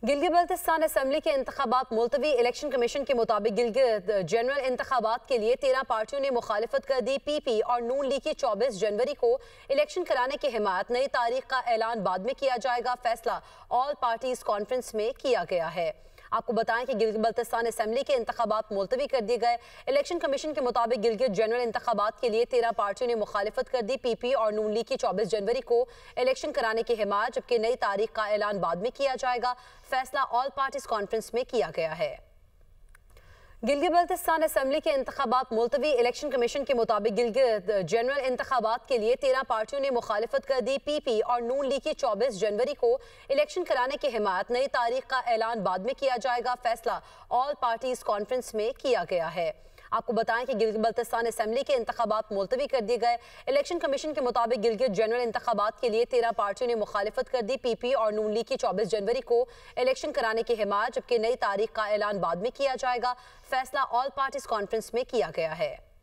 Gilgit-Baltistan assembly के इंतखाबात मुलतवी। Election commission के मुताबिक गिलगित जनरल इंतखाबात के लिए 13 पार्टियों ने मुखालिफत कर दी। पीपी और नून लीग की 24 जनवरी को इलेक्शन कराने की हिमायत। नई तारीख का ऐलान बाद में किया जाएगा। फैसला ऑल पार्टीज कॉन्फ्रेंस में किया गया है। आपको बताएं कि गिलगित-बल्तिस्तान असेंबली के इंतखाबात मुलतवी कर दिए गए। इलेक्शन कमीशन के मुताबिक गिलगित जनरल इंतखाबात के लिए 13 पार्टियों ने मुखालिफत कर दी। पीपी और नून लीग की 24 जनवरी को इलेक्शन कराने की हिमायत, जबकि नई तारीख का ऐलान बाद में किया जाएगा। फैसला ऑल पार्टीज कॉन्फ्रेंस में किया गया है। गिलगित-बल्तिस्तान असेंबली के इंतखाबात मुलतवी। इलेक्शन कमीशन के मुताबिक गिलगित जनरल इंतखाबात के लिए 13 पार्टियों ने मुखालिफत कर दी। पीपी और नून लीग की 24 जनवरी को इलेक्शन कराने की हिमायत। नई तारीख का ऐलान बाद में किया जाएगा। फैसला ऑल पार्टीज कॉन्फ्रेंस में किया गया है। आपको बताएं कि गिलगित-बल्तिस्तान असेंबली के इंतखाबात मुलतवी कर दिए गए। इलेक्शन कमीशन के मुताबिक गिलगित जनरल इंतखाबात के लिए 13 पार्टियों ने मुखालिफत कर दी। पीपी और नून लीग की 24 जनवरी को इलेक्शन कराने की हिमायत, जबकि नई तारीख का ऐलान बाद में किया जाएगा। फैसला ऑल पार्टीज कॉन्फ्रेंस में किया गया है।